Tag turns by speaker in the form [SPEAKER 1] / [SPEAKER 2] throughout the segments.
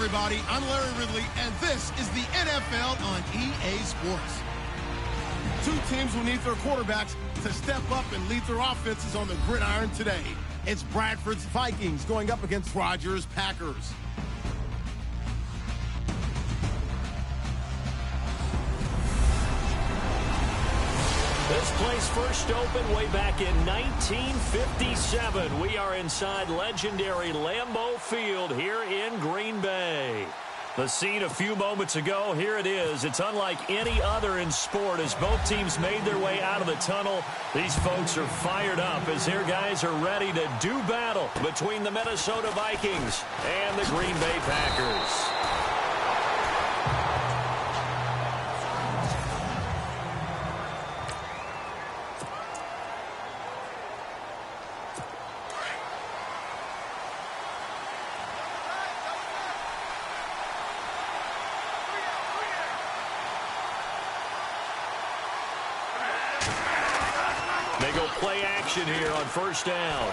[SPEAKER 1] everybody. I'm Larry Ridley, and this is the NFL on EA Sports. Two teams will need their quarterbacks to step up and lead their offenses on the gridiron today. It's Bradford's Vikings going up against Rodgers' Packers.
[SPEAKER 2] This place first opened way back in 1957. We are inside legendary Lambeau Field here in Green Bay. The scene a few moments ago, here it is. It's unlike any other in sport as both teams made their way out of the tunnel. These folks are fired up as their guys are ready to do battle between the Minnesota Vikings and the Green Bay Packers. They go play action here on first down.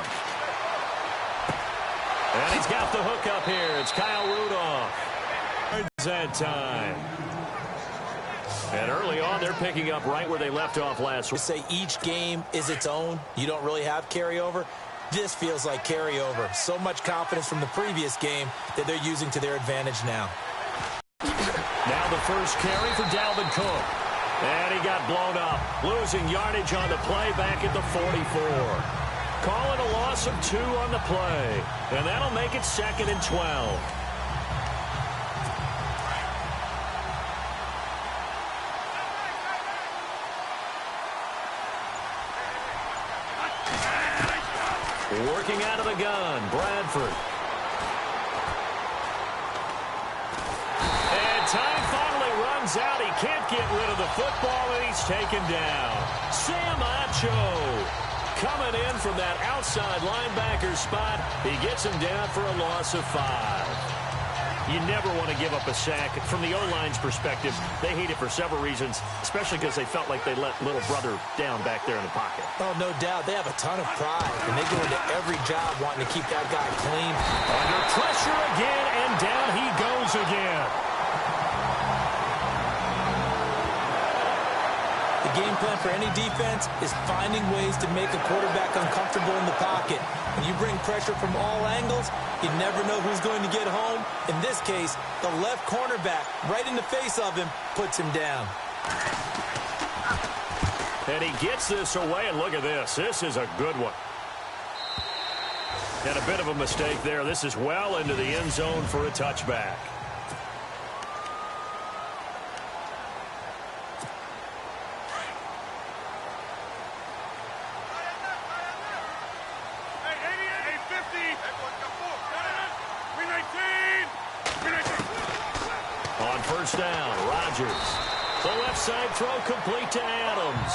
[SPEAKER 2] And he's got the hook up here. It's Kyle Rudolph. That time. And early on, they're picking up right where they left off last week.
[SPEAKER 3] Say each game is its own. You don't really have carryover. This feels like carryover. So much confidence from the previous game that they're using to their advantage now.
[SPEAKER 2] Now the first carry for Dalvin Cook. And he got blown up, losing yardage on the play back at the 44. Calling a loss of 2 on the play. And that'll make it 2nd and 12. Working out of the gun, Bradford. And time finally runs out. He can't get rid of the football, and he's taken down. Sam Acho coming in from that outside linebacker spot. He gets him down for a loss of 5. You never want to give up a sack. From the O-line's perspective, they hate it for several reasons, especially because they felt like they let little brother down back there in the pocket.
[SPEAKER 3] Oh, no doubt. They have a ton of pride, and they go into every job wanting to keep that guy clean.
[SPEAKER 2] Under pressure again, and down he goes again.
[SPEAKER 3] The game plan for any defense is finding ways to make a quarterback uncomfortable in the pocket. When you bring pressure from all angles, you never know who's going to get home. In this case, the left cornerback, right in the face of him, puts him down.
[SPEAKER 2] And he gets this away, and look at this. This is a good one. And a bit of a mistake there. This is well into the end zone for a touchback. First down, Rodgers. The left side throw complete to Adams.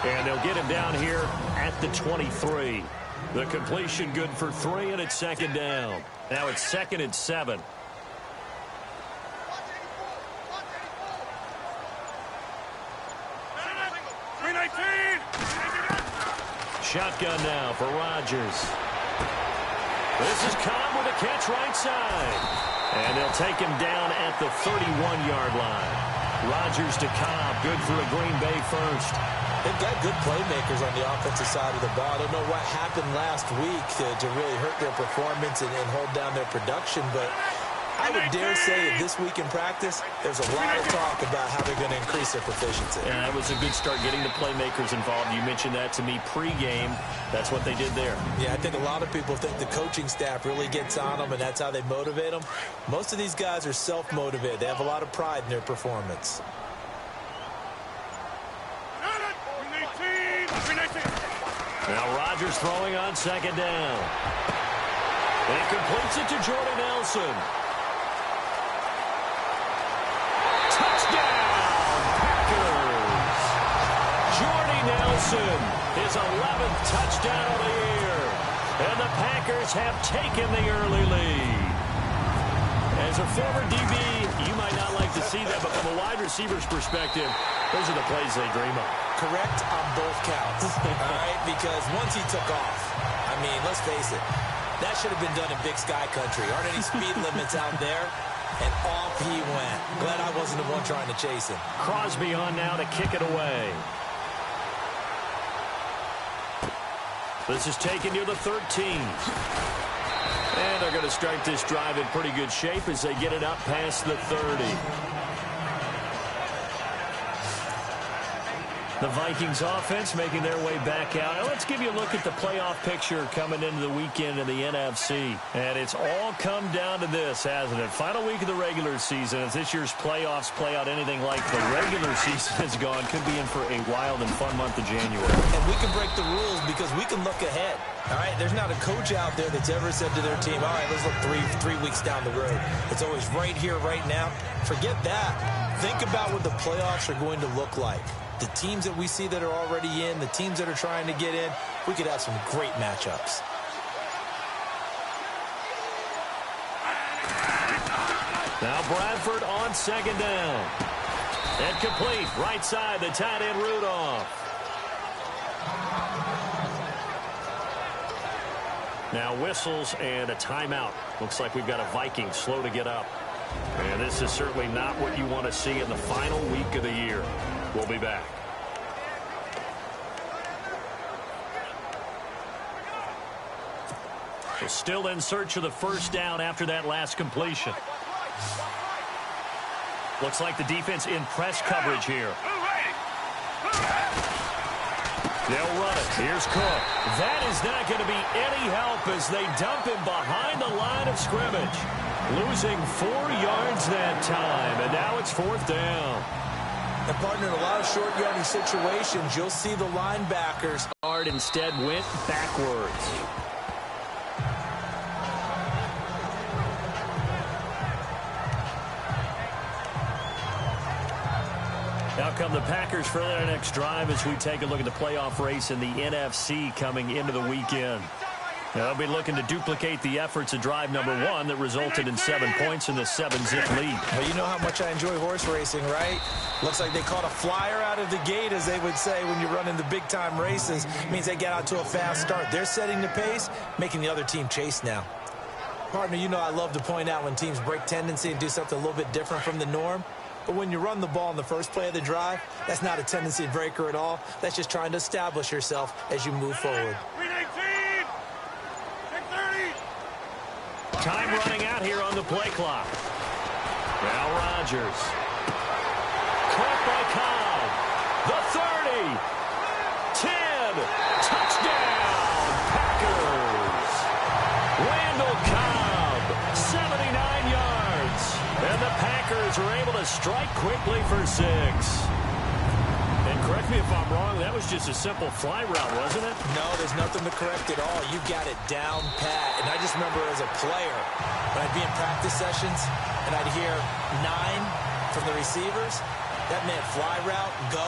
[SPEAKER 2] And they'll get him down here at the 23. The completion good for 3, and it's 2nd down. Now it's 2nd and 7. Shotgun now for Rodgers. This is Cobb with a catch right side. And they'll take him down at the 31-yard line. Rodgers to Cobb, good for a Green Bay first.
[SPEAKER 3] They've got good playmakers on the offensive side of the ball. I don't know what happened last week to really hurt their performance and hold down their production, but I would dare say that this week in practice, there's a lot of talk about how they're going to increase their proficiency.
[SPEAKER 2] And that was a good start getting the playmakers involved. You mentioned that to me pregame. That's what they did there.
[SPEAKER 3] Yeah, I think a lot of people think the coaching staff really gets on them, and that's how they motivate them. Most of these guys are self-motivated. They have a lot of pride in their performance.
[SPEAKER 2] Now Rodgers throwing on 2nd down. And he completes it to Jordy Nelson. Jordy Nelson, his 11th touchdown of the year. And the Packers have taken the early lead. As a former DB, you might not like to see that, but from a wide receiver's perspective, those are the plays they dream of.
[SPEAKER 3] Correct on both counts, all right? Because once he took off, I mean, let's face it, that should have been done in Big Sky Country. Aren't any speed limits out there? And off he went. Glad I wasn't the one trying to chase him.
[SPEAKER 2] Crosby on now to kick it away. This is taken near the 13. And they're going to start this drive in pretty good shape as they get it up past the 30. The Vikings offense making their way back out. Now let's give you a look at the playoff picture coming into the weekend in the NFC. And it's all come down to this, hasn't it? Final week of the regular season. If this year's playoffs play out anything like the regular season has gone, could be in for a wild and fun month of January.
[SPEAKER 3] And we can break the rules because we can look ahead. All right, there's not a coach out there that's ever said to their team, all right, let's look three weeks down the road. It's always right here, right now. Forget that. Think about what the playoffs are going to look like. The teams that we see that are already in, the teams that are trying to get in, we could have some great matchups.
[SPEAKER 2] Now Bradford on second down. And complete. Right side, the tight end Rudolph. Now whistles and a timeout. Looks like we've got a Viking slow to get up. And this is certainly not what you want to see in the final week of the year. We'll be back. So still in search of the first down after that last completion. Looks like the defense in press coverage here. They'll run it. Here's Cook. That is not going to be any help as they dump him behind the line of scrimmage. Losing 4 yards that time, and now it's fourth down.
[SPEAKER 3] And, partner, in a lot of short yardage situations, you'll see the linebackers.
[SPEAKER 2] Instead went backwards. Now come the Packers for their next drive as we take a look at the playoff race in the NFC coming into the weekend. They'll be looking to duplicate the efforts of drive number 1 that resulted in 7 points in the 7-zip lead.
[SPEAKER 3] Well, you know how much I enjoy horse racing, right? Looks like they caught a flyer out of the gate, as they would say when you're running the big-time races. It means they get out to a fast start. They're setting the pace, making the other team chase now. Partner, you know I love to point out when teams break tendency and do something a little bit different from the norm. But when you run the ball in the first play of the drive, that's not a tendency breaker at all. That's just trying to establish yourself as you move forward.
[SPEAKER 2] Time running out here on the play clock. Now Rodgers. Caught by Cobb. The 30. 10. Touchdown, Packers. Randall Cobb, 79 yards. And the Packers are able to strike quickly for 6. And correct me if I'm wrong, that was just a simple fly route, wasn't it?
[SPEAKER 3] No, there's nothing to correct at all. You got it down pat. And I just remember as a player, when I'd be in practice sessions and I'd hear 9 from the receivers, that meant fly route, go,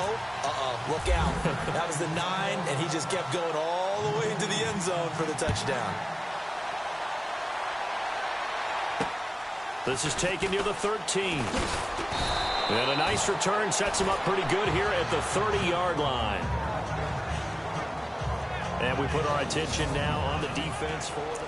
[SPEAKER 3] look out. That was the 9, and he just kept going all the way into the end zone for the touchdown.
[SPEAKER 2] This is taken near the 13. And a nice return sets him up pretty good here at the 30-yard line. And we put our attention now on the defense for the...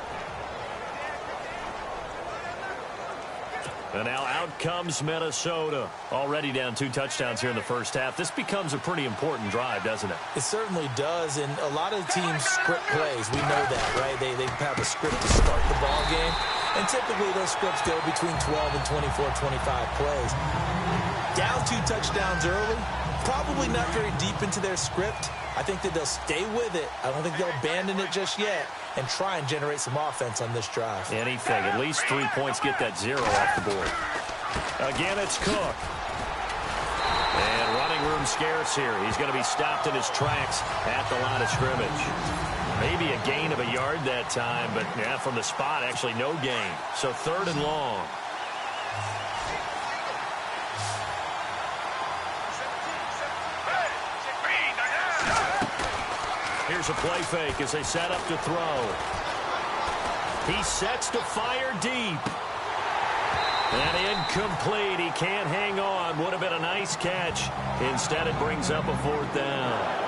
[SPEAKER 2] And now out comes Minnesota. Already down 2 touchdowns here in the first half. This becomes a pretty important drive, doesn't it?
[SPEAKER 3] It certainly does, and a lot of teams script plays. We know that, right? They have a script to start the ball game, and typically those scripts go between 12 and 24, 25 plays. Down 2 touchdowns early, probably not very deep into their script. I think that they'll stay with it. I don't think they'll abandon it just yet and try and generate some offense on this drive.
[SPEAKER 2] Anything. At least 3 points, get that 0 off the board. Again, it's Cook. And running room scarce here. He's going to be stopped in his tracks at the line of scrimmage. Maybe a gain of a yard that time, but yeah, from the spot, actually no gain. So 3rd and long. Here's a play fake as they set up to throw. He sets to fire deep. And incomplete. He can't hang on. Would have been a nice catch. Instead, it brings up a 4th down.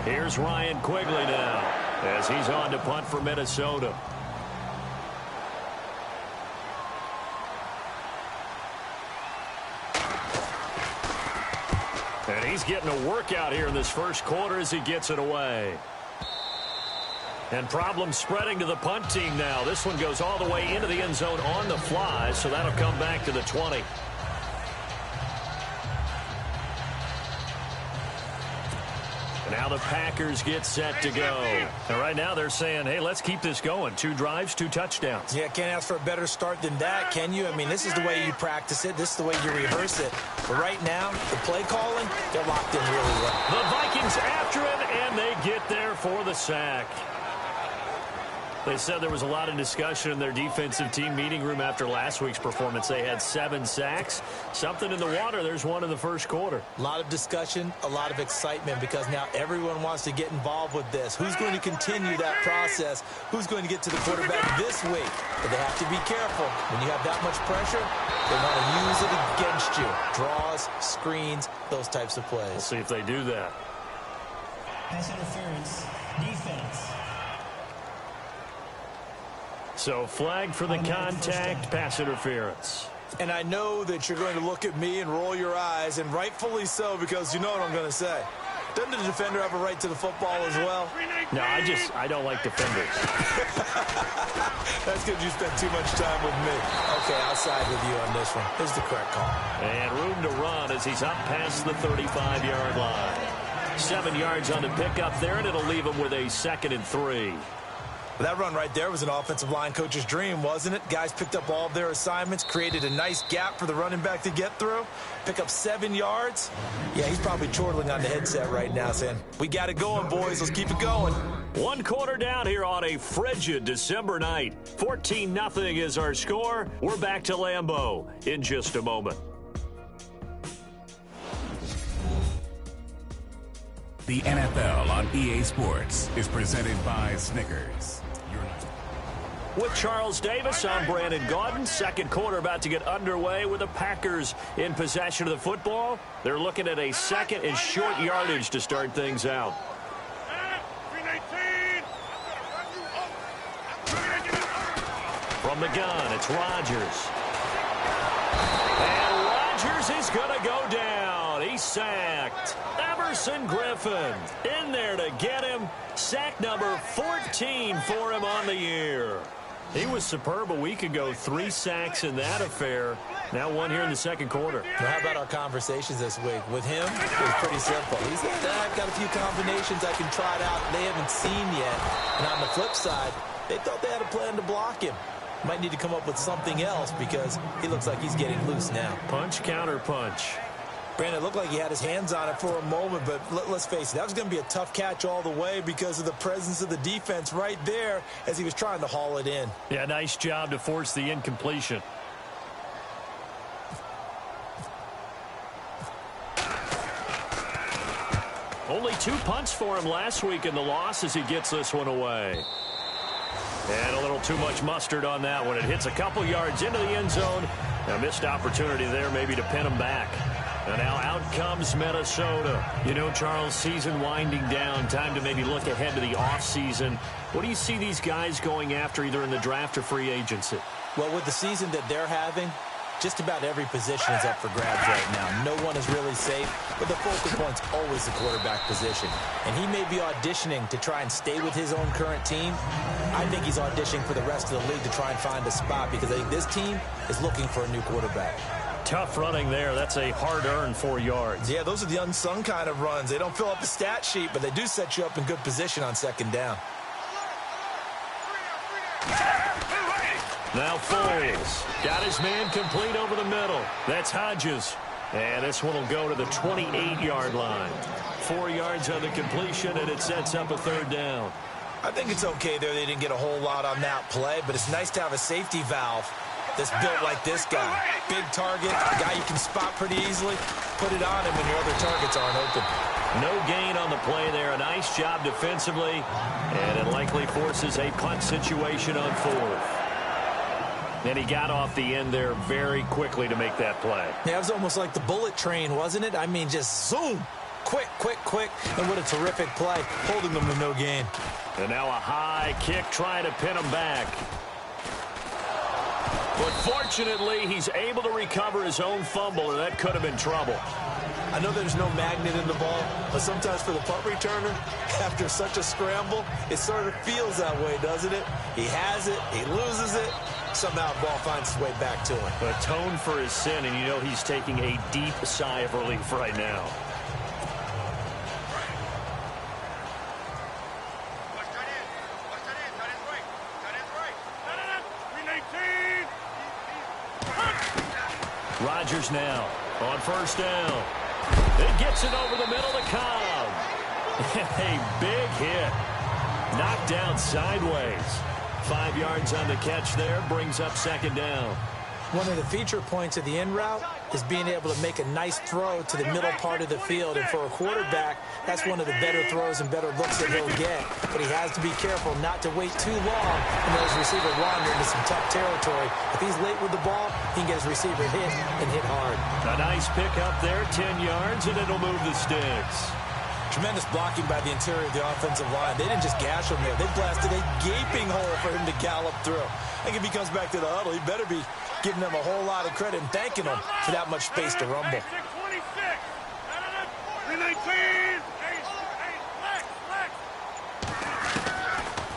[SPEAKER 2] Here's Ryan Quigley now. as he's on to punt for Minnesota. And he's getting a workout here in this first quarter as he gets it away. And problems spreading to the punt team now. This one goes all the way into the end zone on the fly, so that'll come back to the 20. Now the Packers get set to go. And right now they're saying, hey, let's keep this going. 2 drives, 2 touchdowns.
[SPEAKER 3] Yeah, can't ask for a better start than that, can you? I mean, this is the way you practice it. This is the way you rehearse it. But right now, the play calling, they're locked in really well.
[SPEAKER 2] The Vikings after him, and they get there for the sack. They said there was a lot of discussion in their defensive team meeting room after last week's performance. They had 7 sacks. Something in the water. There's one in the first quarter.
[SPEAKER 3] A lot of discussion, a lot of excitement, because now everyone wants to get involved with this. Who's going to continue that process? Who's going to get to the quarterback this week? But they have to be careful. When you have that much pressure, they want to use it against you. Draws, screens, those types of plays.
[SPEAKER 2] We'll see if they do that.
[SPEAKER 4] Pass interference, defense.
[SPEAKER 2] So flag for the contact, pass interference.
[SPEAKER 3] And I know that you're going to look at me and roll your eyes, and rightfully so, because you know what I'm going to say. Doesn't the defender have a right to the football as well?
[SPEAKER 2] No, I don't like defenders.
[SPEAKER 3] That's because you spent too much time with me. Okay, I'll side with you on this one. This is the correct call.
[SPEAKER 2] And room to run as he's up past the 35-yard line. 7 yards on the pickup there, and it'll leave him with a 2nd and 3.
[SPEAKER 3] That run right there was an offensive line coach's dream, wasn't it? Guys picked up all of their assignments, created a nice gap for the running back to get through, pick up 7 yards. Yeah, he's probably chortling on the headset right now saying, we got it going, boys. Let's keep it going.
[SPEAKER 2] 1 quarter down here on a frigid December night. 14-0 is our score. We're back to Lambeau in just a moment.
[SPEAKER 5] The NFL on EA Sports is presented by Snickers.
[SPEAKER 2] With Charles Davis, I'm Brandon Gaudin. Second quarter about to get underway with the Packers in possession of the football. They're looking at a 2nd and short yardage to start things out. From the gun, it's Rodgers. And Rodgers is going to go down. He's sacked. Everson Griffin in there to get him. Sack number 14 for him on the year. He was superb a week ago. 3 sacks in that affair. Now 1 here in the second quarter.
[SPEAKER 3] Now, how about our conversations this week? With him, it was pretty simple. He said, I've got a few combinations I can try it out they haven't seen yet. And on the flip side, they thought they had a plan to block him. Might need to come up with something else because he looks like he's getting loose now.
[SPEAKER 2] Punch, counter punch.
[SPEAKER 3] Brandon, it looked like he had his hands on it for a moment, but let's face it, that was going to be a tough catch all the way because of the presence of the defense right there as he was trying to haul it in.
[SPEAKER 2] Yeah, nice job to force the incompletion. Only 2 punts for him last week in the loss as he gets this one away. And a little too much mustard on that one. It hits a couple yards into the end zone. A missed opportunity there maybe to pin him back. And now out comes Minnesota. You know, Charles, season winding down. Time to maybe look ahead to the offseason. What do you see these guys going after either in the draft or free agency?
[SPEAKER 3] Well, with the season that they're having, just about every position is up for grabs right now. No one is really safe, but the focal point's always the quarterback position. And he may be auditioning to try and stay with his own current team. I think he's auditioning for the rest of the league to try and find a spot because I think this team is looking for a new quarterback.
[SPEAKER 2] Tough running there. That's a hard-earned 4 yards.
[SPEAKER 3] Yeah, those are the unsung kind of runs. They don't fill up the stat sheet, but they do set you up in good position on second down.
[SPEAKER 2] Now Foles got his man complete over the middle. That's Hodges. And this one will go to the 28-yard line. 4 yards on the completion, and it sets up a 3rd down.
[SPEAKER 3] I think it's okay there. They didn't get a whole lot on that play, but it's nice to have a safety valve that's built like this guy. Big target, a guy you can spot pretty easily. Put it on him when your other targets aren't open.
[SPEAKER 2] No gain on the play there. A nice job defensively, and it likely forces a punt situation on 4th. And he got off the end there very quickly to make that play.
[SPEAKER 3] Yeah, it was almost like the bullet train, wasn't it? I mean, just zoom. Quick, and what a terrific play, holding them to no gain.
[SPEAKER 2] And now a high kick trying to pin him back. But fortunately, he's able to recover his own fumble, or that could have been trouble.
[SPEAKER 3] I know there's no magnet in the ball, but sometimes for the punt returner, after such a scramble, it sort of feels that way, doesn't it? He has it, he loses it, somehow the ball finds its way back to him.
[SPEAKER 2] Atone for his sin, and you know he's taking a deep sigh of relief right now. Rodgers now on first down. It gets it over the middle to Cobb. A big hit. Knocked down sideways. 5 yards on the catch there. Brings up second down.
[SPEAKER 3] One of the feature points of the in route is being able to make a nice throw to the middle part of the field. And for a quarterback, that's one of the better throws and better looks that he'll get. But he has to be careful not to wait too long and let his receiver wander into some tough territory. If he's late with the ball, he can get his receiver hit and hit hard.
[SPEAKER 2] A nice pick up there, 10 yards, and it'll move the sticks.
[SPEAKER 3] Tremendous blocking by the interior of the offensive line. They didn't just gash him there. They blasted a gaping hole for him to gallop through. I think if he comes back to the huddle, he better be giving them a whole lot of credit and thanking them for that much space to rumble.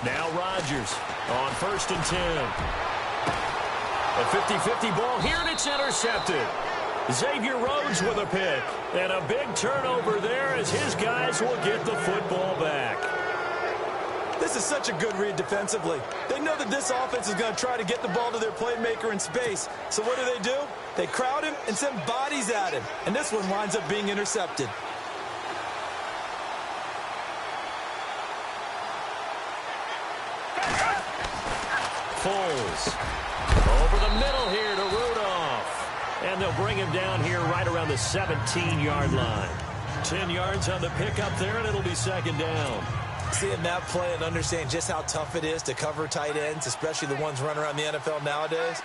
[SPEAKER 2] Now Rodgers on first and 10. A 50-50 ball here, and it's intercepted. Xavier Rhodes with a pick. And a big turnover there as his guys will get the football back.
[SPEAKER 3] This is such a good read defensively. They know that this offense is going to try to get the ball to their playmaker in space. So what do? They crowd him and send bodies at him. And this one winds up being intercepted.
[SPEAKER 2] Foles over the middle here to Rudolph. And they'll bring him down here right around the 17-yard line. 10 yards on the pickup there, and it'll be second down.
[SPEAKER 3] Seeing that play and understanding just how tough it is to cover tight ends, especially the ones running around the NFL nowadays,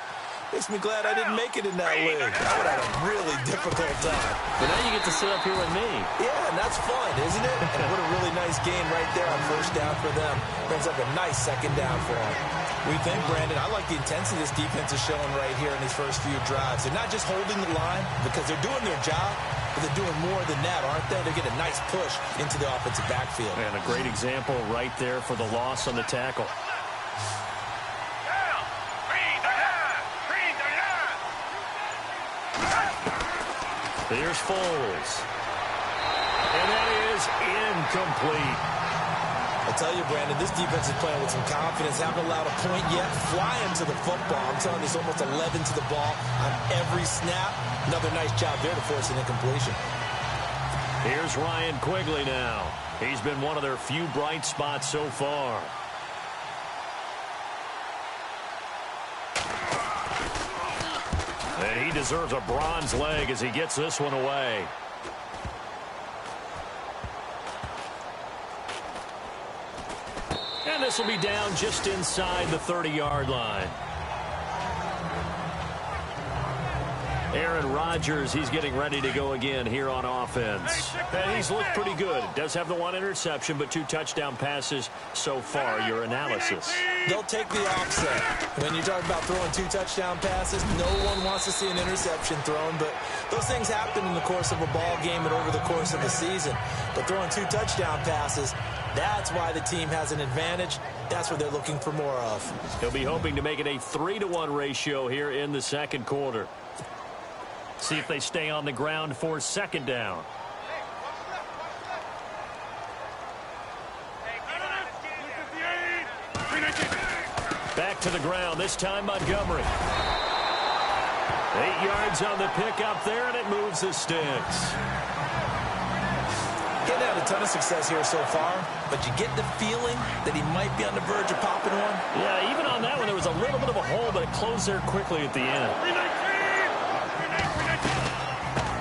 [SPEAKER 3] makes me glad I didn't make it in that league. I would have had a really difficult time.
[SPEAKER 2] But now you get to sit up here with me.
[SPEAKER 3] Yeah, and that's fun, isn't it? And what a really nice game right there on first down for them. Brings up a nice second down for them. We think, Brandon, I like the intensity this defense is showing right here in these first few drives. They're not just holding the line because they're doing their job, but they're doing more than that, aren't they? They're getting a nice push into the offensive backfield.
[SPEAKER 2] And a great example right there for the loss on the tackle. Here's Foles. And that is incomplete.
[SPEAKER 3] I tell you, Brandon, this defense is playing with some confidence. Haven't allowed a point yet. Flying to the football. I'm telling you, it's almost 11 to the ball on every snap. Another nice job there to force an incompletion.
[SPEAKER 2] Here's Ryan Quigley now. He's been one of their few bright spots so far. And he deserves a bronze leg as he gets this one away. And this will be down just inside the 30-yard line. Aaron Rodgers, he's getting ready to go again here on offense. And he's looked pretty good. Does have the one interception, but 2 touchdown passes so far. Your analysis?
[SPEAKER 3] They'll take the offset. When you talk about throwing 2 touchdown passes, no one wants to see an interception thrown, but those things happen in the course of a ball game and over the course of the season. But throwing 2 touchdown passes, that's why the team has an advantage. That's what they're looking for more of.
[SPEAKER 2] He'll be hoping to make it a 3-to-1 ratio here in the second quarter. See if they stay on the ground for second down. Back to the ground, this time Montgomery. 8 yards on the pickup there, and it moves the sticks.
[SPEAKER 3] Getting had a ton of success here so far, but you get the feeling that he might be on the verge of popping one.
[SPEAKER 2] Yeah, even on that one, there was a little bit of a hole, but it closed there quickly at the end.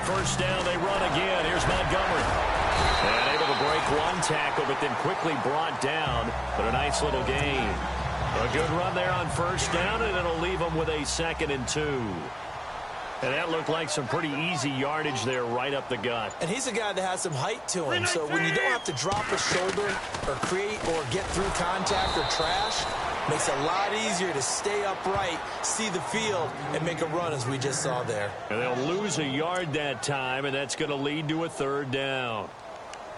[SPEAKER 2] First down, they run again. Here's Montgomery. And able to break one tackle, but then quickly brought down. But a nice little gain. A good run there on first down, and it'll leave them with a 2nd and 2. And that looked like some pretty easy yardage there right up the gut.
[SPEAKER 3] And he's a guy that has some height to him. So when you don't have to drop a shoulder or create or get through contact or trash, makes it a lot easier to stay upright, see the field, and make a run as we just saw there.
[SPEAKER 2] And they'll lose a yard that time, and that's going to lead to a third down.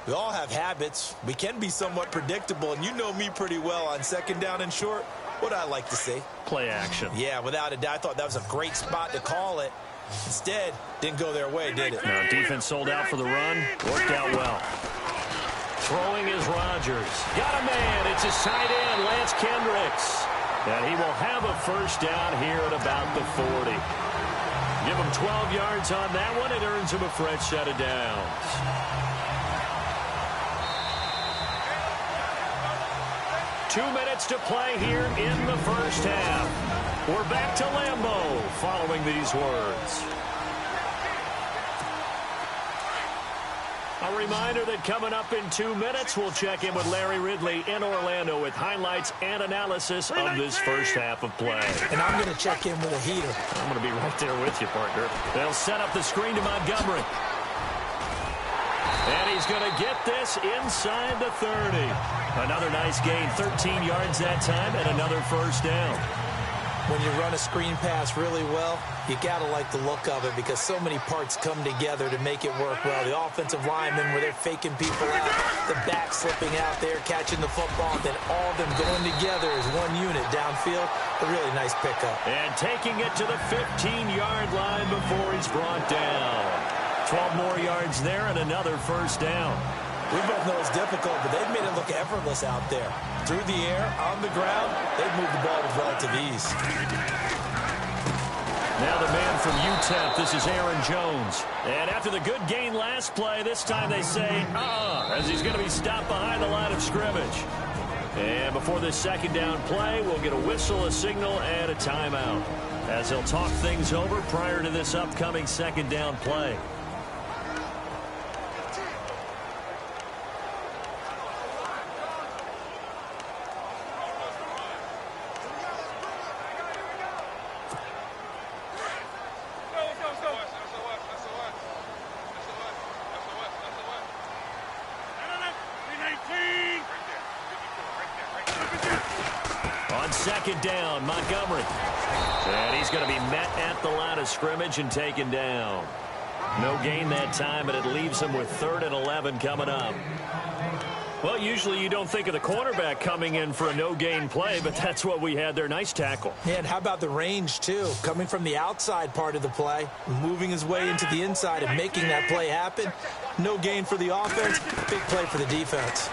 [SPEAKER 3] We all have habits. We can be somewhat predictable, and you know me pretty well on second down and short. What I like to see?
[SPEAKER 2] Play action.
[SPEAKER 3] Yeah, without a doubt. I thought that was a great spot to call it. Instead, didn't go their way, did it?
[SPEAKER 2] Now, defense sold out for the run. Worked out well. Throwing is Rodgers. Got a man. It's his tight end, Lance Kendricks. And he will have a first down here at about the 40. Give him 12 yards on that one. It earns him a fresh set of downs. 2 minutes to play here in the first half. We're back to Lambeau following these words. A reminder that coming up in 2 minutes, we'll check in with Larry Ridley in Orlando with highlights and analysis of this first half of play.
[SPEAKER 3] And I'm going to check in with a heater.
[SPEAKER 2] I'm going to be right there with you, partner. They'll set up the screen to Montgomery. And he's going to get this inside the 30. Another nice gain, 13 yards that time, and another first down.
[SPEAKER 3] When you run a screen pass really well, you got to like the look of it because so many parts come together to make it work well. The offensive linemen, where they're faking people out, the back slipping out there, catching the football, then all of them going together as one unit downfield. A really nice pickup.
[SPEAKER 2] And taking it to the 15-yard line before he's brought down. 12 more yards there and another first down.
[SPEAKER 3] We both know it's difficult, but they've made it look effortless out there. Through the air, on the ground, they've moved the ball with relative ease.
[SPEAKER 2] Now the man from UTEP, this is Aaron Jones. And after the good gain last play, this time they say, as he's going to be stopped behind the line of scrimmage. And before this second down play, we'll get a whistle, a signal, and a timeout, as they'll talk things over prior to this upcoming second down play. Second down, Montgomery. And he's going to be met at the line of scrimmage and taken down. No gain that time, and it leaves him with 3rd and 11 coming up. Well, usually you don't think of the cornerback coming in for a no-gain play, but that's what we had there. Nice tackle.
[SPEAKER 3] Yeah, and how about the range, too? Coming from the outside part of the play, moving his way into the inside and making that play happen. No gain for the offense, big play for the defense.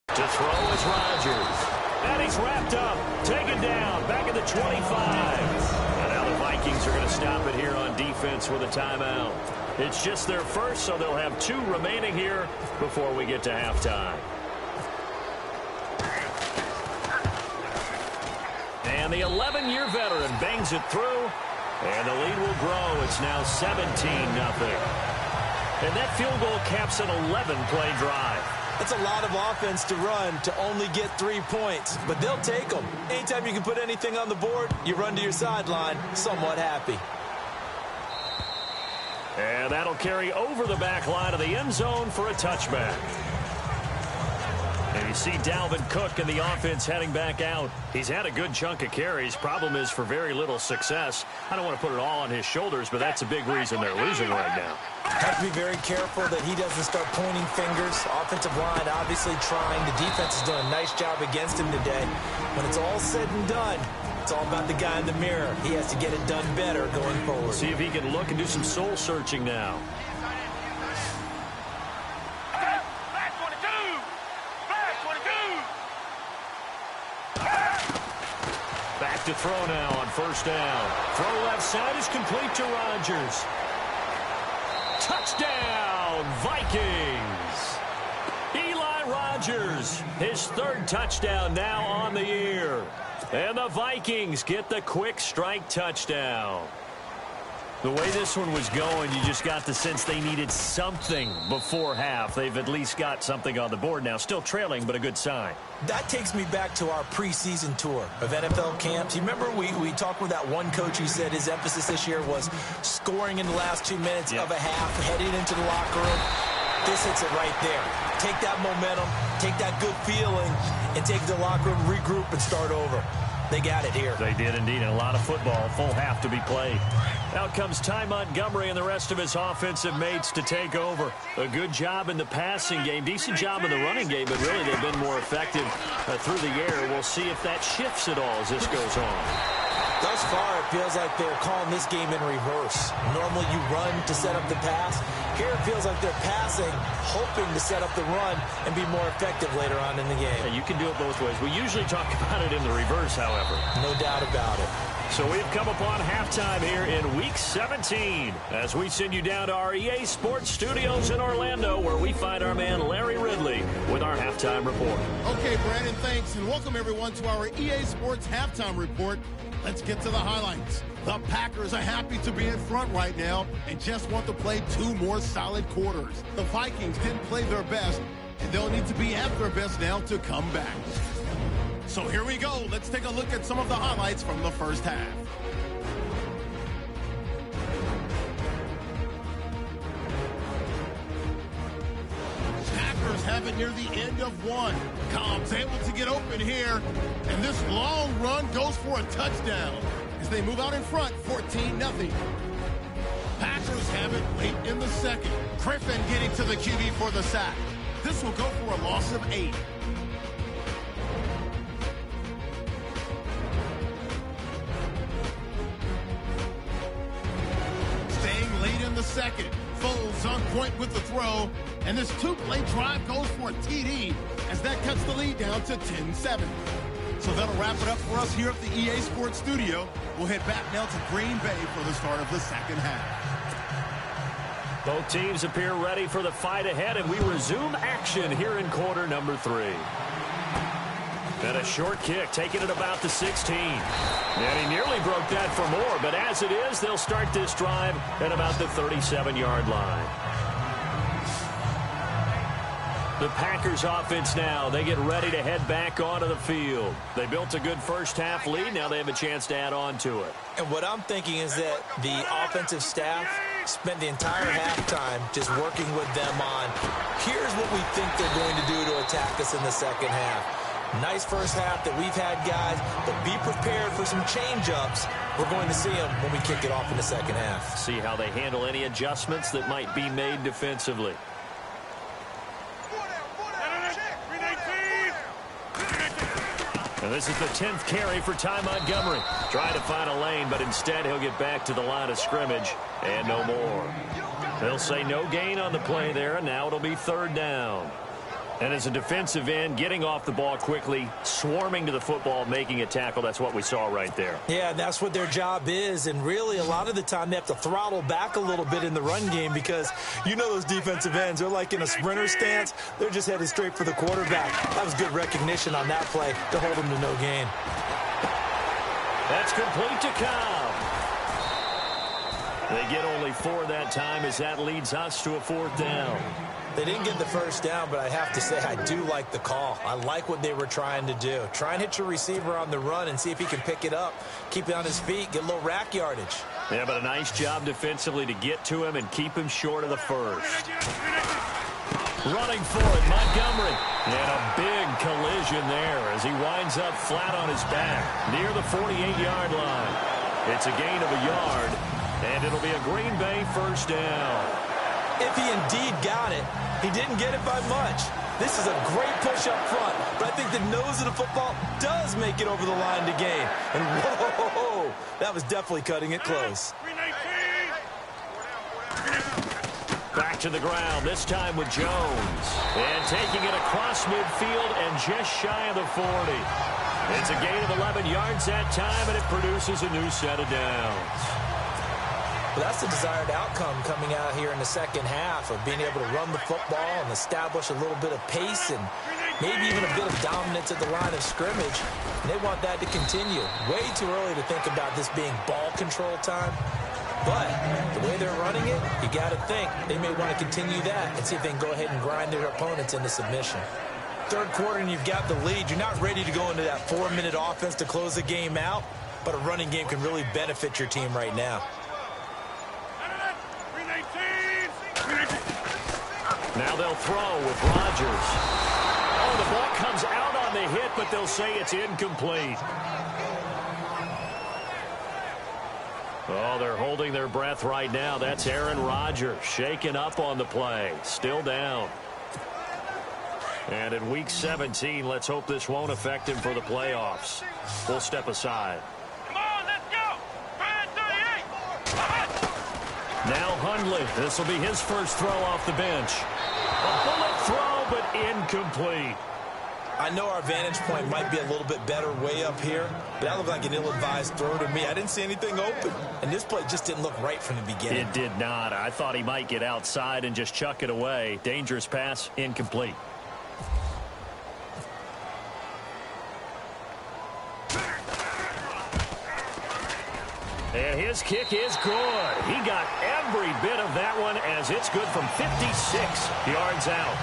[SPEAKER 2] To throw is Rodgers. And he's wrapped up, taken down, back at the 25. And now the Vikings are going to stop it here on defense with a timeout. It's just their first, so they'll have 2 remaining here before we get to halftime. And the 11-year veteran bangs it through, and the lead will grow. It's now 17-0. And that field goal caps an 11-play drive.
[SPEAKER 3] That's a lot of offense to run to only get 3 points, but they'll take them. Anytime you can put anything on the board, you run to your sideline somewhat happy.
[SPEAKER 2] And that'll carry over the back line of the end zone for a touchback. And you see Dalvin Cook and the offense heading back out. He's had a good chunk of carries. Problem is for very little success. I don't want to put it all on his shoulders, but that's a big reason they're losing right now.
[SPEAKER 3] Have to be very careful that he doesn't start pointing fingers. Offensive line obviously trying. The defense has done a nice job against him today. When it's all said and done, it's all about the guy in the mirror. He has to get it done better going forward.
[SPEAKER 2] See if he can look and do some soul searching now. Back to throw now on first down. Throw left side is complete to Rodgers. Touchdown, Vikings. Eli Rodgers, his 3rd touchdown now on the year. And the Vikings get the quick strike touchdown. The way this one was going, you just got the sense they needed something before half. They've at least got something on the board now. Still trailing, but a good sign.
[SPEAKER 3] That takes me back to our preseason tour of NFL camps. You remember we talked with that one coach who said his emphasis this year was scoring in the last 2 minutes of a half, heading into the locker room. This hits it right there. Take that momentum, take that good feeling, and take the locker room, regroup, and start over. They got it here.
[SPEAKER 2] They did indeed, and a lot of football, full half to be played. Out comes Ty Montgomery and the rest of his offensive mates to take over. A good job in the passing game, decent job in the running game, but really they've been more effective through the air. We'll see if that shifts at all as this goes on.
[SPEAKER 3] Thus far, it feels like they're calling this game in reverse. Normally you run to set up the pass. Here it feels like they're passing, hoping to set up the run and be more effective later on in the game.
[SPEAKER 2] And you can do it both ways. We usually talk about it in the reverse, however.
[SPEAKER 3] No doubt about it.
[SPEAKER 2] So we've come upon halftime here in Week 17 as we send you down to our EA Sports Studios in Orlando, where we find our man Larry Ridley with our halftime report.
[SPEAKER 1] Okay, Brandon, thanks, and welcome everyone to our EA Sports halftime report. Let's get to the highlights. The Packers are happy to be in front right now and just want to play 2 more solid quarters. The Vikings didn't play their best, and they'll need to be at their best now to come back. So here we go. Let's take a look at some of the highlights from the first half. Packers have it near the end of one. Cobb's able to get open here, and this long run goes for a touchdown as they move out in front, 14-0. Packers have it late in the second. Griffin getting to the QB for the sack. This will go for a loss of 8. Staying late in the second. Foles on point with the throw, and this 2-play drive goes for a TD as that cuts the lead down to 10-7. So that'll wrap it up for us here at the EA Sports Studio. We'll head back now to Green Bay for the start of the second half.
[SPEAKER 2] Both teams appear ready for the fight ahead, and we resume action here in quarter number 3. And a short kick, taking it about the 16. And he nearly broke that for more, but as it is, they'll start this drive at about the 37-yard line. The Packers offense now, they get ready to head back onto the field. They built a good first-half lead. Now they have a chance to add on to it.
[SPEAKER 3] And what I'm thinking is that the offensive staff spent the entire halftime just working with them on, here's what we think they're going to do to attack us in the second half. Nice first half that we've had, guys, but be prepared for some change-ups. We're going to see them when we kick it off in the second half.
[SPEAKER 2] See how they handle any adjustments that might be made defensively. And this is the 10th carry for Ty Montgomery. Trying to find a lane, but instead he'll get back to the line of scrimmage and no more. They'll say no gain on the play there, and now it'll be 3rd down. And as a defensive end, getting off the ball quickly, swarming to the football, making a tackle, that's what we saw right there.
[SPEAKER 3] Yeah, that's what their job is, and really a lot of the time they have to throttle back a little bit in the run game because you know those defensive ends, they're like in a sprinter stance. They're just headed straight for the quarterback. That was good recognition on that play to hold them to no gain.
[SPEAKER 2] That's complete to Cobb. They get only 4 that time as that leads us to a 4th down.
[SPEAKER 3] They didn't get the first down, but I have to say I do like the call. I like what they were trying to do. Try and hit your receiver on the run and see if he can pick it up, keep it on his feet, get a little rack yardage.
[SPEAKER 2] Yeah, but a nice job defensively to get to him and keep him short of the first. Running for it, Montgomery. And a big collision there as he winds up flat on his back near the 48-yard line. It's a gain of a yard, and it'll be a Green Bay 1st down.
[SPEAKER 3] If he indeed got it, he didn't get it by much. This is a great push up front, but I think the nose of the football does make it over the line to gain. And whoa, that was definitely cutting it close.
[SPEAKER 2] Back to the ground, this time with Jones. And taking it across midfield and just shy of the 40. It's a gain of 11 yards that time, and it produces a new set of downs.
[SPEAKER 3] Well, that's the desired outcome coming out here in the second half of being able to run the football and establish a little bit of pace and maybe even a bit of dominance at the line of scrimmage. And they want that to continue. Way too early to think about this being ball control time. But the way they're running it, you got to think they may want to continue that and see if they can go ahead and grind their opponents into submission. Third quarter and you've got the lead. You're not ready to go into that 4-minute offense to close the game out, but a running game can really benefit your team right now.
[SPEAKER 2] Now they'll throw with Rodgers. Oh, the ball comes out on the hit, but they'll say it's incomplete. Oh, they're holding their breath right now. That's Aaron Rodgers shaken up on the play. Still down. And in Week 17, let's hope this won't affect him for the playoffs. We'll step aside.
[SPEAKER 6] Come on, let's go. 38.
[SPEAKER 2] Now Hundley. This will be his first throw off the bench. A bullet throw, but incomplete.
[SPEAKER 3] I know our vantage point might be a little bit better way up here, but that looked like an ill-advised throw to me. I didn't see anything open, and this play just didn't look right from the beginning.
[SPEAKER 2] It did not. I thought he might get outside and just chuck it away. Dangerous pass, incomplete. And his kick is good. He got every bit of that one as it's good from 56 yards out.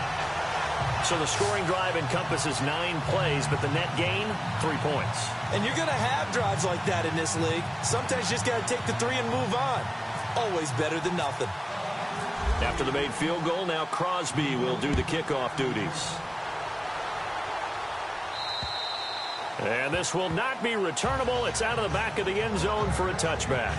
[SPEAKER 2] So the scoring drive encompasses 9 plays, but the net gain, 3 points.
[SPEAKER 3] And you're going to have drives like that in this league. Sometimes you just got to take the 3 and move on. Always better than nothing.
[SPEAKER 2] After the made field goal, now Crosby will do the kickoff duties. And this will not be returnable. It's out of the back of the end zone for a touchback.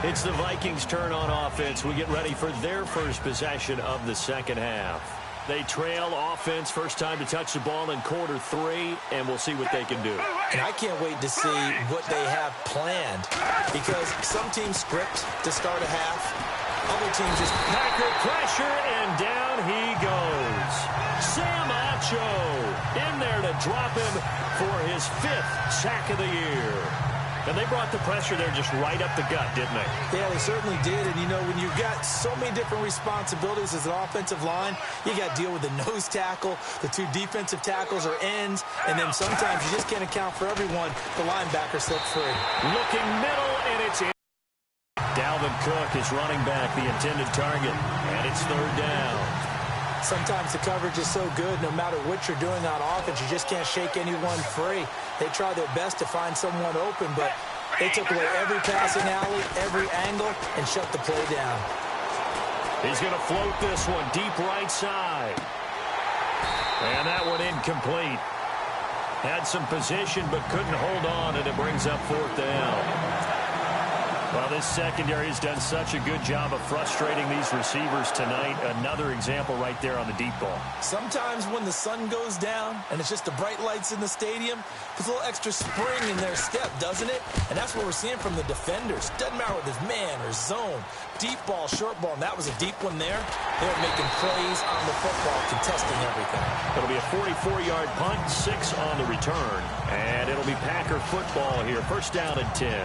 [SPEAKER 2] It's the Vikings' turn on offense. We get ready for their first possession of the second half. They trail offense, first time to touch the ball in quarter 3, and we'll see what they can do.
[SPEAKER 3] And I can't wait to see what they have planned, because some teams script to start a half. Other teams just
[SPEAKER 2] Packer pressure, and down he goes. Sam Acho in there to drop him for his 5th sack of the year. And they brought the pressure there just right up the gut, didn't they?
[SPEAKER 3] Yeah, they certainly did. And, you know, when you've got so many different responsibilities as an offensive line, you got to deal with the nose tackle, the 2 defensive tackles or ends, and then sometimes you just can't account for everyone. The linebacker slipped free.
[SPEAKER 2] Looking middle, and it's in. Dalvin Cook is running back, the intended target, and it's 3rd down.
[SPEAKER 3] Sometimes the coverage is so good, no matter what you're doing on offense, you just can't shake anyone free. They try their best to find someone open, but they took away every passing alley, every angle, and shut the play down.
[SPEAKER 2] He's going to float this one deep right side. And that one incomplete. Had some position, but couldn't hold on, and it brings up 4th down. Well, this secondary has done such a good job of frustrating these receivers tonight. Another example right there on the deep ball.
[SPEAKER 3] Sometimes when the sun goes down and it's just the bright lights in the stadium, puts a little extra spring in their step, doesn't it? And that's what we're seeing from the defenders. Doesn't matter whether it's man or zone, deep ball, short ball, and that was a deep one there. They're making plays on the football, contesting everything.
[SPEAKER 2] It'll be a 44-yard punt, 6 on the return. And it'll be Packer football here. First down and 10.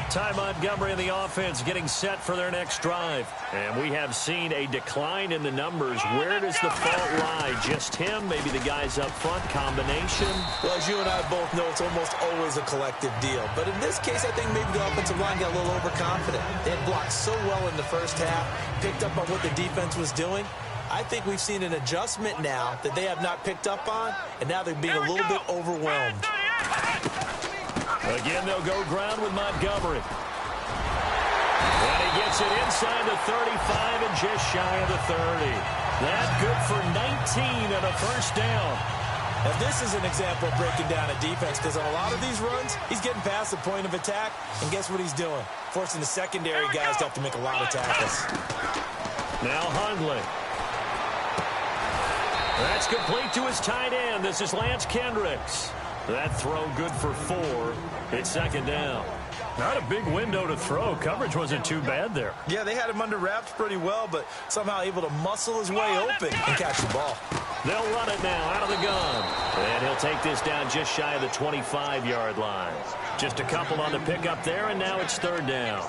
[SPEAKER 2] Ty Montgomery and the offense getting set for their next drive. And we have seen a decline in the numbers. Where does the fault lie? Just him? Maybe the guys up front? Combination?
[SPEAKER 3] Well, as you and I both know, it's almost always a collective deal. But in this case, I think maybe the offensive line got a little overconfident. They had blocked so well in the first half, picked up on what the defense was doing. I think we've seen an adjustment now that they have not picked up on, and now they're being a little bit overwhelmed.
[SPEAKER 2] Again, they'll go ground with Montgomery. And he gets it inside the 35 and just shy of the 30. That's good for 19 and a first down.
[SPEAKER 3] Now, this is an example of breaking down a defense, because on a lot of these runs, he's getting past the point of attack, and guess what he's doing? Forcing the secondary guys to have to make a lot of tackles.
[SPEAKER 2] Now Hundley. That's complete to his tight end. This is Lance Kendricks. That throw good for 4. It's second down. Not a big window to throw. Coverage wasn't too bad there.
[SPEAKER 3] Yeah, they had him under wraps pretty well, but somehow able to muscle his way open and catch the ball.
[SPEAKER 2] They'll run it now out of the gun. And he'll take this down just shy of the 25-yard line. Just a couple on the pickup there, and now it's 3rd down.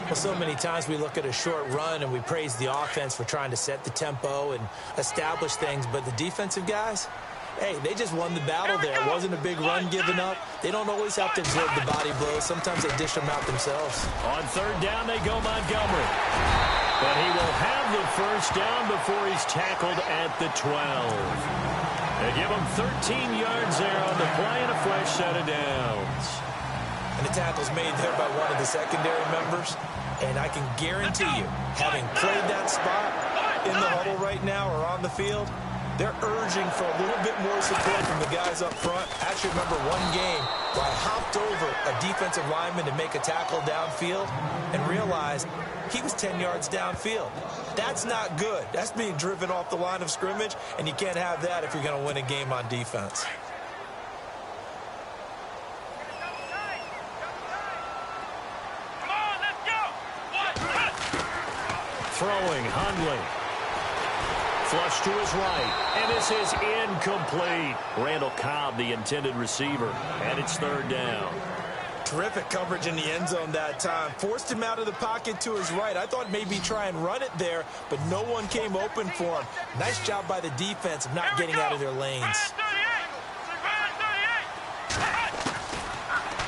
[SPEAKER 3] Well, so many times we look at a short run and we praise the offense for trying to set the tempo and establish things, but the defensive guys, Hey, they just won the battle there. It wasn't a big run given up. They don't always have to absorb the body blows. Sometimes they dish them out themselves.
[SPEAKER 2] On third down, they go Montgomery. But he will have the first down before he's tackled at the 12. They give him 13 yards there on the play and a fresh set of downs.
[SPEAKER 3] And the tackle's made there by one of the secondary members. And I can guarantee you, having played that spot in the huddle right now or on the field, they're urging for a little bit more support from the guys up front. I actually remember one game where I hopped over a defensive lineman to make a tackle downfield and realized he was 10 yards downfield. That's not good. That's being driven off the line of scrimmage, and you can't have that if you're going to win a game on defense.
[SPEAKER 2] Throwing, Hundley. Flush to his right, and this is incomplete. Randall Cobb, the intended receiver, and it's third down.
[SPEAKER 3] Terrific coverage in the end zone that time. Forced him out of the pocket to his right. I thought maybe try and run it there, but no one came open for him. Nice job by the defense of not getting out of their lanes.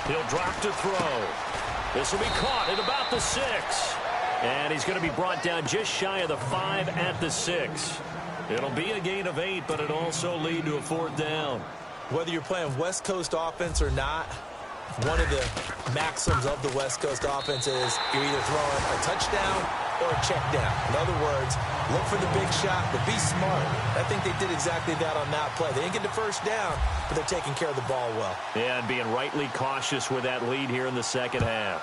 [SPEAKER 2] He'll drop to throw. This will be caught at about the 6. And he's going to be brought down just shy of the 5 at the 6. It'll be a gain of 8, but it'll also lead to a fourth down.
[SPEAKER 3] Whether you're playing West Coast offense or not, one of the maxims of the West Coast offense is you're either throwing a touchdown or a check down. In other words, look for the big shot, but be smart. I think they did exactly that on that play. They didn't get the first down, but they're taking care of the ball well.
[SPEAKER 2] Yeah, and being rightly cautious with that lead here in the second half.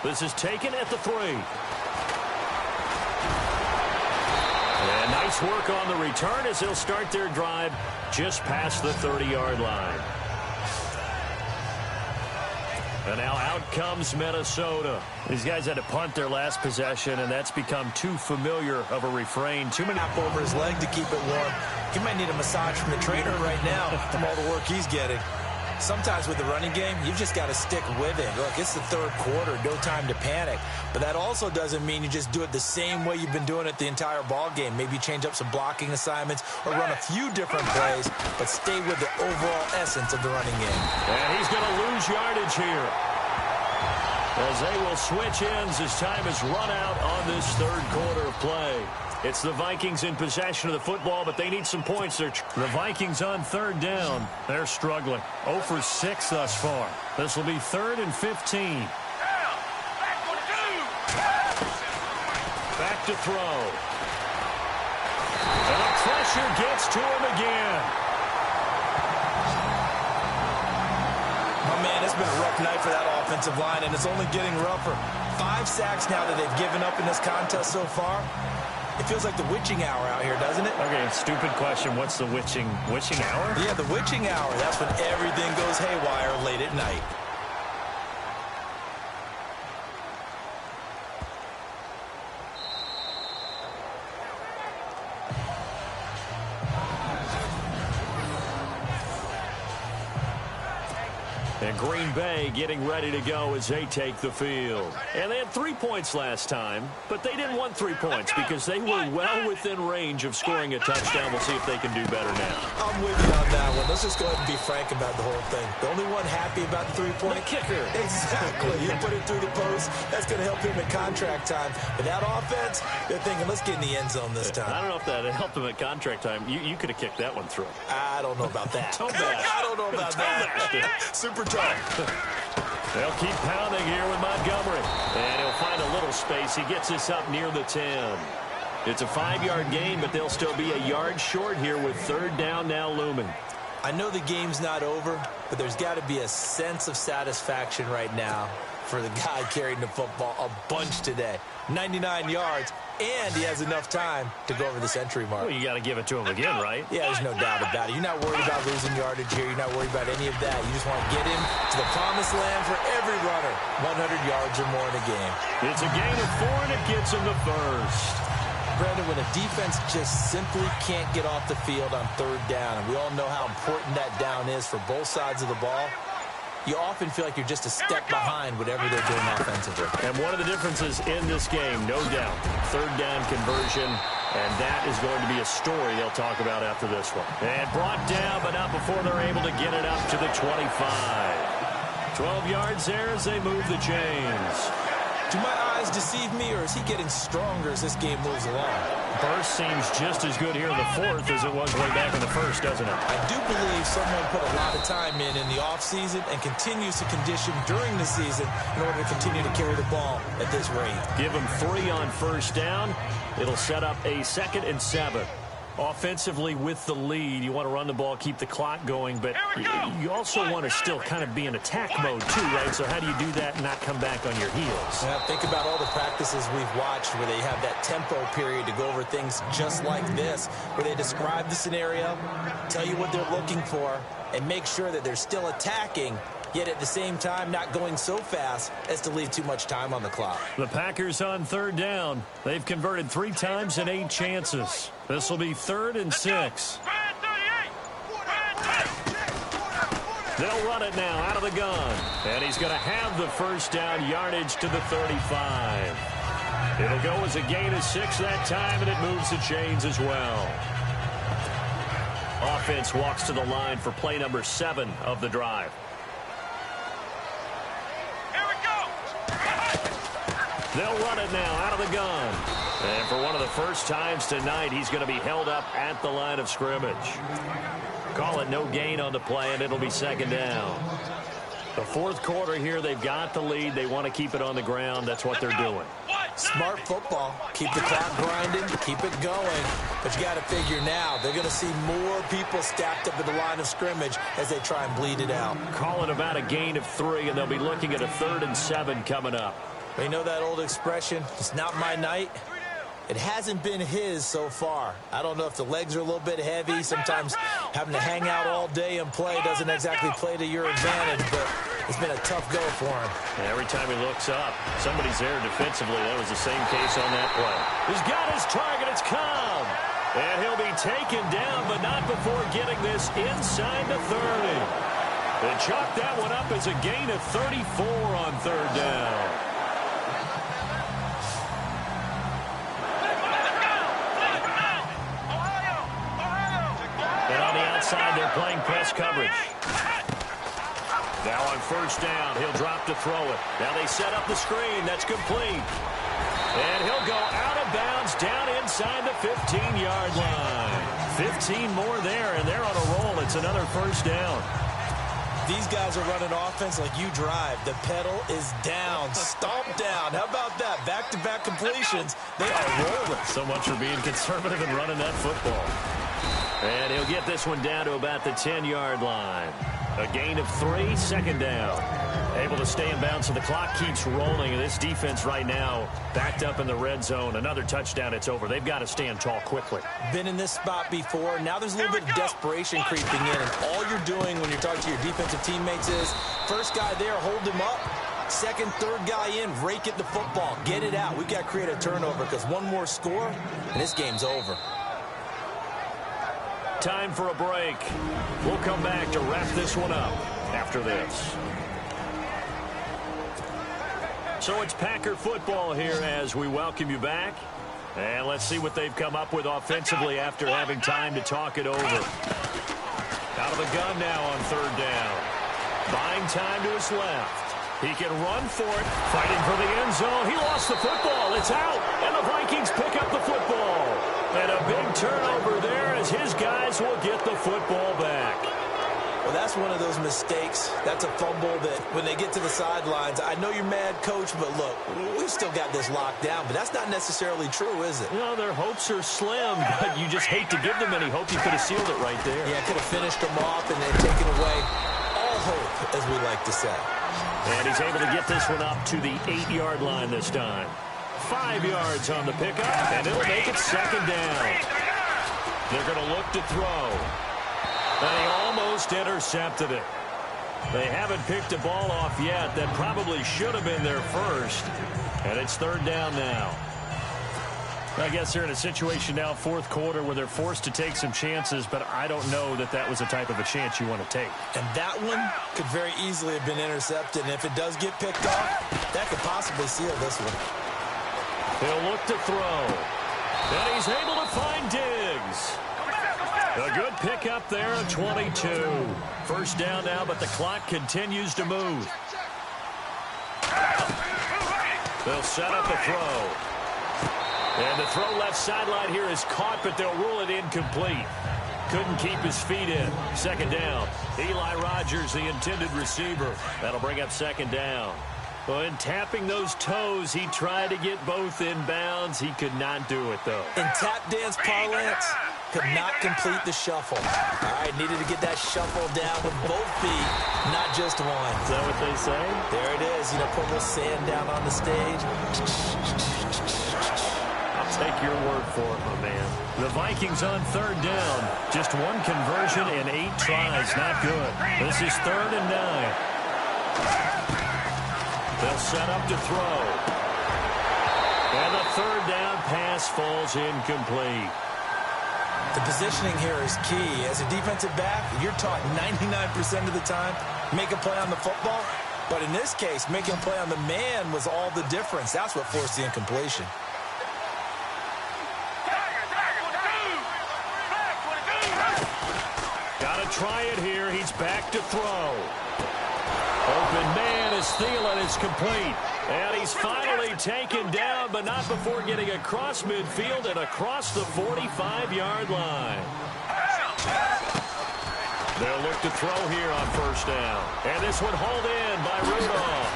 [SPEAKER 2] This is taken at the 3. And nice work on the return as they'll start their drive just past the 30-yard line. And now out comes Minnesota. These guys had to punt their last possession, and that's become too familiar of a refrain. Too many
[SPEAKER 3] up over his leg to keep it warm. He might need a massage from the trainer right now from all the work he's getting. Sometimes with the running game, you've just got to stick with it. Look, it's the third quarter, no time to panic. But that also doesn't mean you just do it the same way you've been doing it the entire ball game. Maybe change up some blocking assignments or run a few different plays, but stay with the overall essence of the running game.
[SPEAKER 2] And he's going to lose yardage here, as they will switch ends as time is run out on this third quarter of play. It's the Vikings in possession of the football, but they need some points. The Vikings on third down. They're struggling. 0 for 6 thus far. This will be 3rd and 15. Back to throw. And the pressure gets to him again.
[SPEAKER 3] Oh, man, it's been a rough night for that offensive line, and it's only getting rougher. 5 sacks now that they've given up in this contest so far. It feels like the witching hour out here, doesn't it?
[SPEAKER 2] Okay, stupid question. What's the witching hour?
[SPEAKER 3] Yeah, the witching hour. That's when everything goes haywire late at night.
[SPEAKER 2] And Green Bay getting ready to go as they take the field. And they had 3 points last time, but they didn't want 3 points because they were well within range of scoring a touchdown. We'll see if they can do better now.
[SPEAKER 3] I'm with you on that one. Let's just go ahead and be frank about the whole thing. The only one happy about the 3-point
[SPEAKER 2] kicker.
[SPEAKER 3] Exactly. You put it through the post. That's going to help him at contract time. But that offense, they're thinking, let's get in the end zone this time.
[SPEAKER 2] I don't know if that helped him at contract time. You could have kicked that one through.
[SPEAKER 3] I don't know about that. I don't know about that. Super tough.
[SPEAKER 2] They'll keep pounding here with Montgomery. And he'll find a little space. He gets this up near the 10. It's a 5-yard gain, but they'll still be a yard short here with third down now looming.
[SPEAKER 3] I know the game's not over, but there's got to be a sense of satisfaction right now for the guy carrying the football a bunch today. 99 yards, and he has enough time to go over the century mark.
[SPEAKER 2] Well, you got to give it to him again, right?
[SPEAKER 3] Yeah, there's no doubt about it. You're not worried about losing yardage here. You're not worried about any of that. You just want to get him to the promised land for every runner. 100 yards or more in a game.
[SPEAKER 2] It's a gain of 4, and it gets him the first.
[SPEAKER 3] Brandon, when a defense just simply can't get off the field on third down, and we all know how important that down is for both sides of the ball, you often feel like you're just a step behind whatever they're doing offensively.
[SPEAKER 2] And one of the differences in this game, no doubt, third down conversion, and that is going to be a story they'll talk about after this one. And brought down, but not before they're able to get it up to the 25. 12 yards there as they move the chains.
[SPEAKER 3] Do my eyes deceive me, or is he getting stronger as this game moves along?
[SPEAKER 2] Burst seems just as good here in the fourth as it was way back in the first, doesn't it?
[SPEAKER 3] I do believe someone put a lot of time in the offseason and continues to condition during the season in order to continue to carry the ball at this rate.
[SPEAKER 2] Give him 3 on first down. It'll set up a 2nd and 7. Offensively with the lead, you want to run the ball, keep the clock going, but you also want to still kind of be in attack mode too, right? So how do you do that and not come back on your heels?
[SPEAKER 3] Yeah, think about all the practices we've watched where they have that tempo period to go over things just like this, where they describe the scenario, tell you what they're looking for, and make sure that they're still attacking, yet at the same time not going so fast as to leave too much time on the clock.
[SPEAKER 2] The Packers on third down. They've converted 3 times in 8 chances. This will be 3rd and 6. They'll run it now out of the gun. And he's going to have the first down yardage to the 35. It'll go as a gain of 6 that time, and it moves the chains as well. Offense walks to the line for play number 7 of the drive. They'll run it now out of the gun. And for one of the first times tonight, he's going to be held up at the line of scrimmage. Call it no gain on the play, and it'll be 2nd down. The fourth quarter here, they've got the lead. They want to keep it on the ground. That's what they're doing.
[SPEAKER 3] Smart football. Keep the clock grinding. Keep it going. But you got to figure now, they're going to see more people stacked up at the line of scrimmage as they try and bleed it out.
[SPEAKER 2] Call it about a gain of 3, and they'll be looking at a 3rd and 7 coming up.
[SPEAKER 3] You know that old expression, it's not my night? It hasn't been his so far. I don't know if the legs are a little bit heavy. Sometimes having to hang out all day and play doesn't exactly play to your advantage, but it's been a tough go for him.
[SPEAKER 2] And every time he looks up, somebody's there defensively. That was the same case on that play. He's got his target. It's Cobb. And he'll be taken down, but not before getting this inside the 30. They chalk that one up as a gain of 34 on third down. Outside, they're playing press coverage. Now on first down, he'll drop to throw it. Now they set up the screen. That's complete. And he'll go out of bounds down inside the 15-yard line. 15 more there, and they're on a roll. It's another first down.
[SPEAKER 3] These guys are running offense like you drive. The pedal is down. Stomp down. How about that? Back-to-back completions. They are rolling.
[SPEAKER 2] So much for being conservative and running that football. And he'll get this one down to about the 10-yard line. A gain of 3, 2nd down. Able to stay in bounds, so the clock keeps rolling. And this defense right now backed up in the red zone. Another touchdown, it's over. They've got to stand tall quickly.
[SPEAKER 3] Been in this spot before. Now there's a little bit of desperation creeping in. And all you're doing when you're talking to your defensive teammates is, first guy there, hold him up. Second, third guy in, rake at the football. Get it out. We've got to create a turnover because one more score, and this game's over.
[SPEAKER 2] Time for a break. We'll come back to wrap this one up after this. So it's Packer football here as we welcome you back. And let's see what they've come up with offensively after having time to talk it over. Out of the gun now on third down. Buying time to his left. He can run for it. Fighting for the end zone. He lost the football. It's out. And the Vikings pick up the football. And a big turnover there as his guys will get the football back.
[SPEAKER 3] Well, that's one of those mistakes. That's a fumble that when they get to the sidelines, I know you're mad, Coach, but look, we've still got this locked down. But that's not necessarily true, is it?
[SPEAKER 2] You know, their hopes are slim, but you just hate to give them any hope. You could have sealed it right there.
[SPEAKER 3] Yeah, could have finished them off and then taken away all hope, as we like to say.
[SPEAKER 2] And he's able to get this one up to the 8-yard line this time. 5 yards on the pickup, and it'll make it 2nd down. They're going to look to throw. And he almost intercepted it. They haven't picked a ball off yet. That probably should have been their first. And it's 3rd down now. I guess they're in a situation now, fourth quarter, where they're forced to take some chances, but I don't know that that was the type of a chance you want to take.
[SPEAKER 3] And that one could very easily have been intercepted, and if it does get picked off, that could possibly seal this one.
[SPEAKER 2] He'll look to throw, and he's able to find Diggs. A good pickup there at 22. First down now, but the clock continues to move. They'll set up a throw. And the throw left sideline here is caught, but they'll rule it incomplete. Couldn't keep his feet in. Second down. Eli Rogers, the intended receiver. That'll bring up second down. Well, in tapping those toes, he tried to get both in bounds. He could not do it, though.
[SPEAKER 3] In tap dance parlance, could not complete the shuffle. All right, needed to get that shuffle down with both feet, not just one.
[SPEAKER 2] Is that what they say?
[SPEAKER 3] There it is. You know, put a little sand down on the stage.
[SPEAKER 2] Take your word for it, my man. The Vikings on third down. Just one conversion and 8 tries. Not good. This is 3rd and 9. They'll set up to throw. And the third down pass falls incomplete.
[SPEAKER 3] The positioning here is key. As a defensive back, you're taught 99% of the time, make a play on the football. But in this case, making a play on the man was all the difference. That's what forced the incompletion.
[SPEAKER 2] Try it here. He's back to throw. Open man as Thielen is complete. And he's finally taken down, but not before getting across midfield and across the 45-yard line. They'll look to throw here on first down. And this one hauled in by Rudolph.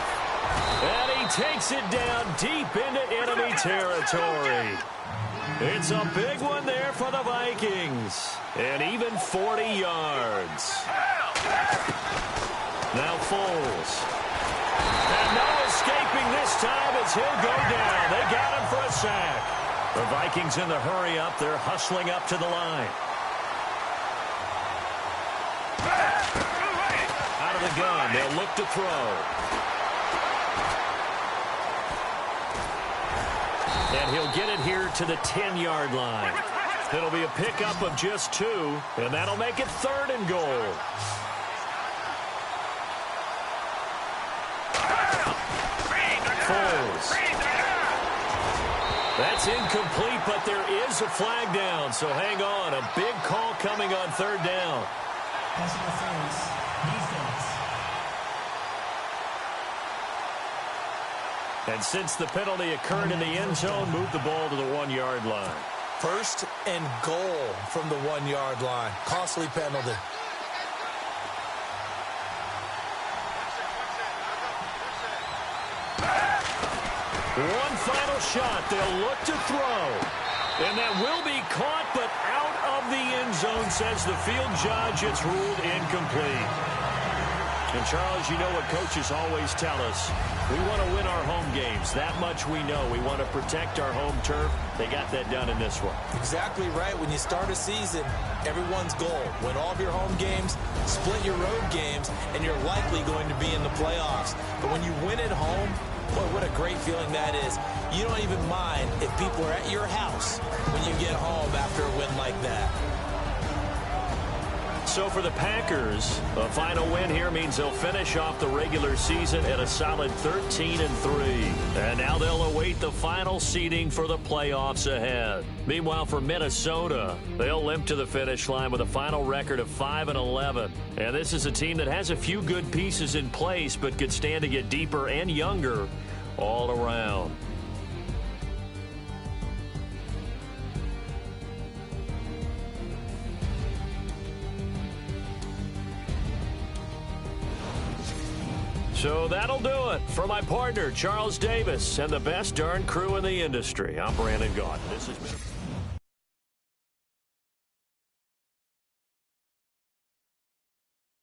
[SPEAKER 2] And he takes it down deep into enemy territory. It's a big one there for the Vikings. And even 40 yards. Now Foles. And no escaping this time as he'll go down. They got him for a sack. The Vikings in the hurry up. They're hustling up to the line. Out of the gun. They'll look to throw. And he'll get it here to the 10-yard line. It'll be a pickup of just 2, and that'll make it 3rd and goal. Foles. That's incomplete, but there is a flag down, so hang on. A big call coming on 3rd down.
[SPEAKER 4] Pass interference. Defense.
[SPEAKER 2] And since the penalty occurred in the end zone, move the ball to the 1-yard line.
[SPEAKER 3] 1st and goal from the 1-yard line. Costly penalty.
[SPEAKER 2] One final shot. They'll look to throw. And that will be caught, but out of the end zone, says the field judge. It's ruled incomplete. And, Charles, you know what coaches always tell us. We want to win our home games. That much we know. We want to protect our home turf. They got that done in this one.
[SPEAKER 3] Exactly right. When you start a season, everyone's goal, win all of your home games, split your road games, and you're likely going to be in the playoffs. But when you win at home, boy, what a great feeling that is. You don't even mind if people are at your house when you get home after a win like that.
[SPEAKER 2] So for the Packers, a final win here means they'll finish off the regular season at a solid 13-3. And now they'll await the final seeding for the playoffs ahead. Meanwhile, for Minnesota, they'll limp to the finish line with a final record of 5-11. And this is a team that has a few good pieces in place, but could stand to get deeper and younger all around. So that'll do it. For my partner, Charles Davis, and the best darn crew in the industry, I'm Brandon Gaudin. This has been